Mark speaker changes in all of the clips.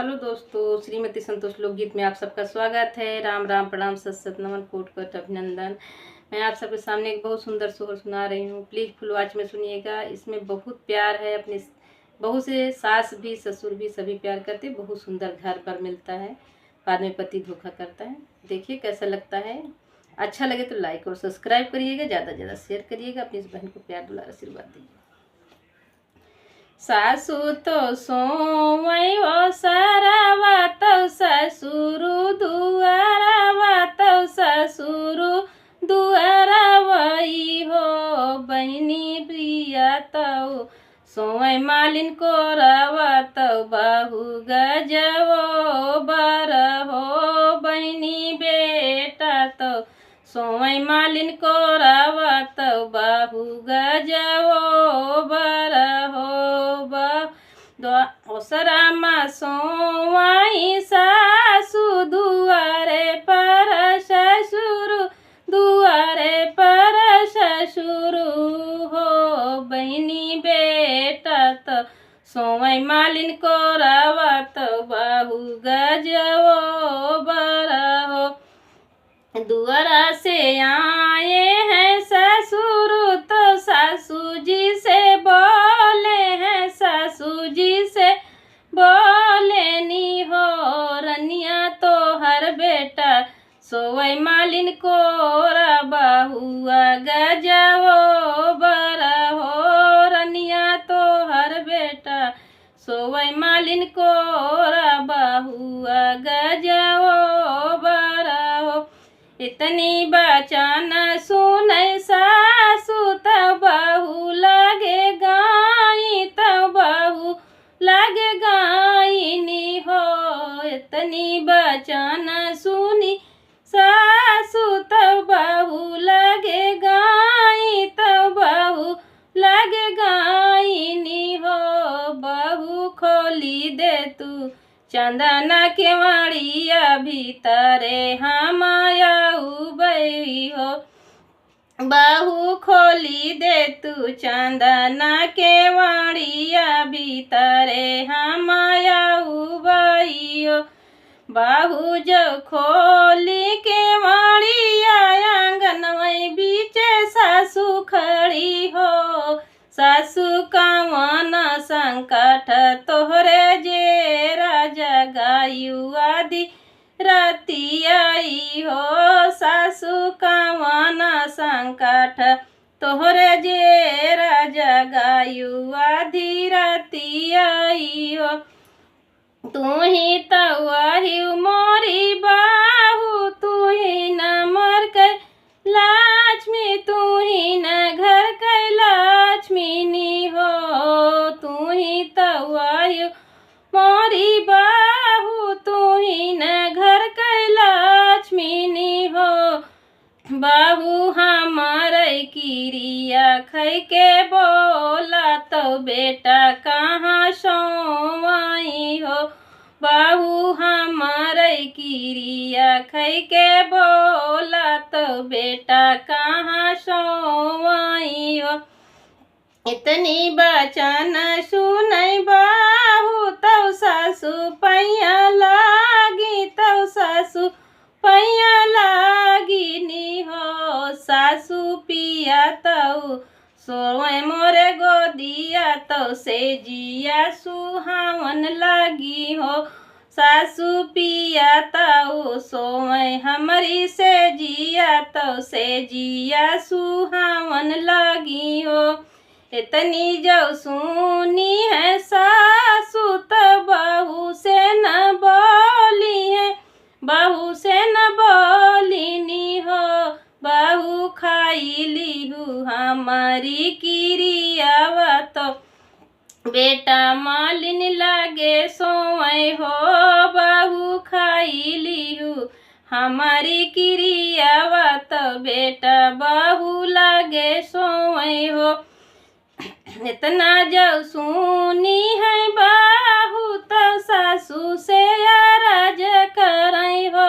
Speaker 1: Hello दोस्तों, श्रीमती संतोष लोकगीत में आप सबका स्वागत है। राम राम, प्रणाम, सत सत नमन, कोट कोट अभिनंदन। मैं आप सबके सामने एक बहुत सुंदर सोहर सुना रही हूँ। प्लीज़ फुल वॉच में सुनिएगा। इसमें बहुत प्यार है। अपने बहू से सास भी ससुर भी सभी प्यार करते। बहुत सुंदर घर पर मिलता है, बाद में पति धोखा करता है। देखिए कैसा लगता है। अच्छा लगे तो लाइक और सब्सक्राइब करिएगा, ज़्यादा से ज़्यादा शेयर करिएगा। अपनी इस बहन को प्यार दुलार आशीर्वाद दीजिए। सासू तो सोवई वो सारावा तौ ससुरु दुआरावा तौ ससुरु दुआरावई हो बहनी प्रिया तौ सोवई मालिन को रवा तौ बहु गजवो बर हो बहनी बेटा तौ सोवई मालिन को रवा तौ बहु गजवो बर हो ओसरामा सोवाई सासु दुआरे पर ससुर दुआरे पर ससुर हो बहनी बेटा तो सोवई मालिन को रावत बहु गजवो बर हो। दुआरा से आए हैं ससुर तो सासू जी से बोले हैं, सासू जी से बोले नी हो रनिया तो हर बेटा सोवई मालिन को बहुआ गजवो बर हो रनिया तो हर बेटा सोवई मालिन को बहुआ गजवो बर हो। इतनी बचन सुनै सासु तब बहु लगे गाई तब बहु लगे गायनी हो। इतनी बचन सुनी सासु तब बहु लगे गाई तब बहु लगे गायनी हो। बहु खोली दे तू चंदना के वाड़िया भीतरे हम आउबई हो। बहु खोली दे तू चंदना के वाड़िया भीतरे हम आउबई हो। बहु जो खोली के वाड़िया आंगनवई बीचे सासू खड़ी हो। सासू कावन संकट तोहरे जे राजा गायु आदि राती आई हो। सासू कावन संकट तोहरे जे राजा गायु आदि राती आई हो। तू ही तवाही मोरी बाहू तू ही न मर कर लक्ष्मी तू ही न घर कर लक्ष्मी नी हो। तू ही तवाही मोरी बाहू तू ही न घर कर लक्ष्मी नी हो। बाहू हमारे किरिया खै के बोला तो बेटा कहाँ सोवाई हो। बाहू हमारे किरिया खै के बोला तो बेटा कहाँ सोवाई हो। इतनी बचन सुनै बाहू तौ सासू पैया लागी तौ सासू पैया लागी नी हो। सासू पिया तौ सोवै मोरे गोदिया तौ से जिया सुहावन लागी हो। सासू पिया तौ सोवै हमरी से जिया तौ से जिया सुहावन लागी हो। इतनी जो सुनी है सासू तो बहू से न बोली है, बहू से न बोली नी हो। बहू खाई लीहू हमारी किरियावा तो बेटा मालिन लागे सोवै हो। बहू खाई लीहू हमारी किरियावा तो बेटा बहू लागे सोवै हो। इतना जो सुनी है बाहू तो सासू से राज करई हो।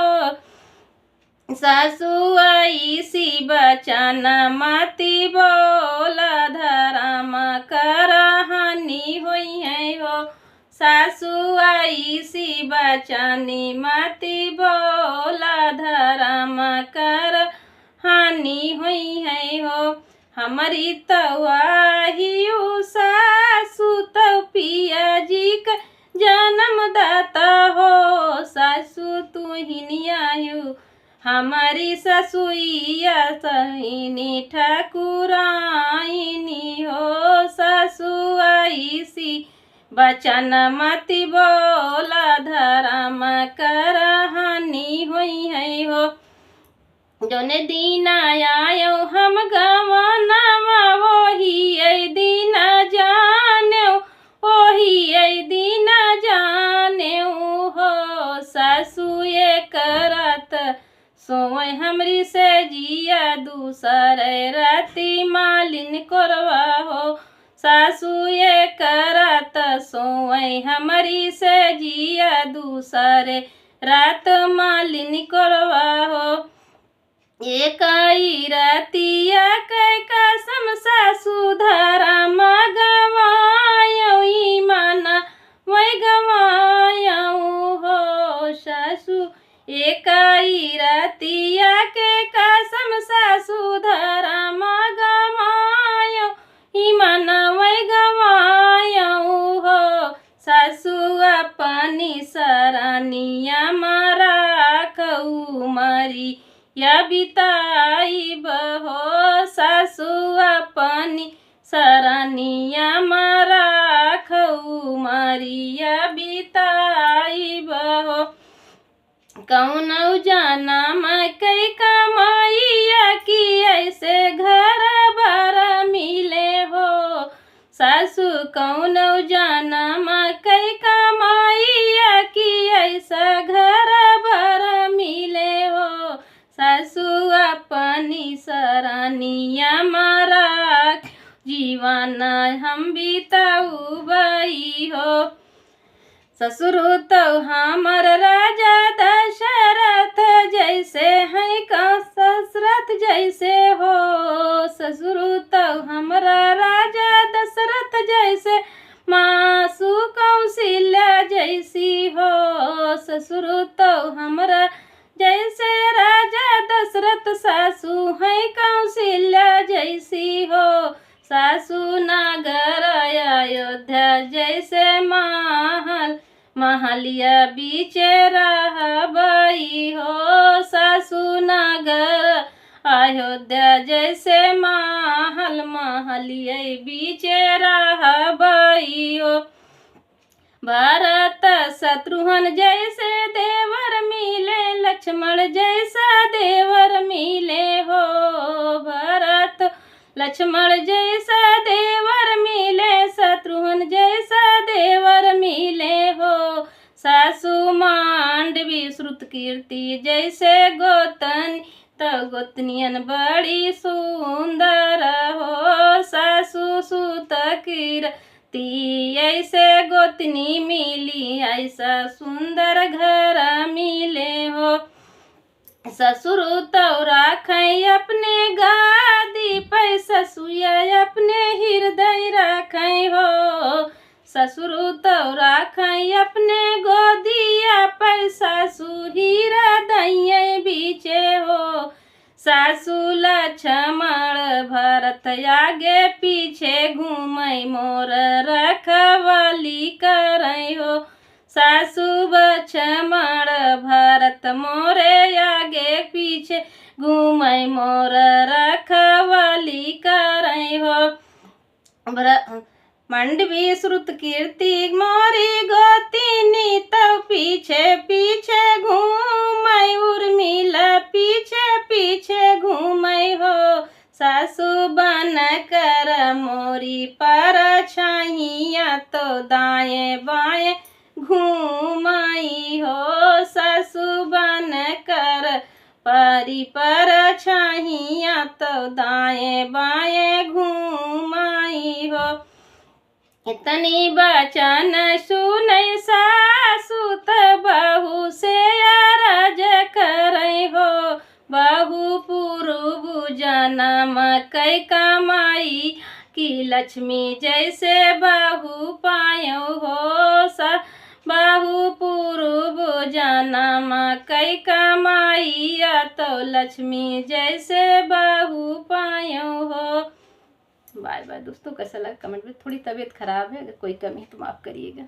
Speaker 1: सासू आई सी बचन माती बोला धराम करहानी हुई है हो। सासु आई सी बचनी मती बोला धर्म कर हानि हुई है हो। हमारी तवाहियो सासु तो पिया जी का जन्मदाता हो। सासु तू ही आयु हमारी ससुइया सहिनी ठाकुराइनी हो। सासु आई सी बचन मति बोला धर्म कर हानि हुई है हो। जोने दिन आयो हम गवानवा वही ऐ दिन जाने वही ऐ दिन जाने हो। सासु ये करत सोए हमरी से जिया दूसर राती मालिन करवा हो। सासु ये करत सोए हमरी से जिया दूसरे रात मालिन करवा हो। एकाई रातिया कै कसम सासु धर्म गवायो ईमान वही गवायो हो। सासु एकाई रातिया के कसम सासु धर्म गवायो ईमान वही गवायो हो। सासु अपनी सरानिया मारा खऊ मरी या बिताई बहो। सासु अपनी सरानिया मारा खऊ मरिया बिताई बहो। कौन जाना मैं कई कमाइया की ऐसे घर बार मिले हो। सासु कौन जाना मैं कई कमाइया की ऐसा घर बार मिले हो। सासु अपनी सरानिया मारा जीवन हम बिताऊ बई हो। ससुर तो हमर राजा दशरथ जैसे हैं कसरत जैसे हो। ससुर तो हमारा राजा दशरथ जैसे मासु कौशल्या जैसी हो। ससुर तो हमारा जैसे राजा दशरथ सासु हैं कौशल्या जैसी हो। सासु नगर अयोध्या जैसे महल महलिया बीच रहबई हो। सासु नगर अयोध्या जैसे महल महलिया बीच रहबई हो। भरत शत्रुघ्न जैसे देवर मिले लक्ष्मण जैसा देवर मिले हो। भरत लक्ष्मण जैसा देवर मिले शत्रुघ्न जैसा देवर मिले हो। सासु मांडवी श्रुत कीर्ति जैसे गोतन तो गोतनियन बड़ी सुंदर हो। सासु सुत कीर्ति ऐसे गोतनी मिली ऐसा सुंदर घर मिले हो। ससुर तो राखें अपने गादी पे ससुया अपने हृदय राखें हो। ससुर तो राखें अपने गोदिया पे सासु हृदय बीचे हो। सासु लक्ष्मण भरत आगे पीछे घूमई मोर रखवाली करई हो। सासु लक्ष्मण भरत मोरे आगे पीछे घूमई मोर रखवाली करई हो। मंडवी श्रुत कीर्ति मोरी गोतिनी तो पीछे पीछे घूमई उर्मिला पीछे पीछे घूमई हो। सासु बन कर मोरी पर छाइया तो दाएं बाएं घूमई हो। सासु बन कर परी पर छाइया तो दाएं बाएं घूमई हो। इतनी बचन सुनई सासु त बहू से अरज करई हो। बहू पूर्व जन्म कई कमाई की लक्ष्मी जैसे बहू पायो हो। नामा कई कमाइया तो लक्ष्मी जैसे बहू पायो हो। बाय बाय दोस्तों, कैसा लगा कमेंट में। थोड़ी तबीयत खराब है, अगर कोई कमी है तो माफ़ करिएगा।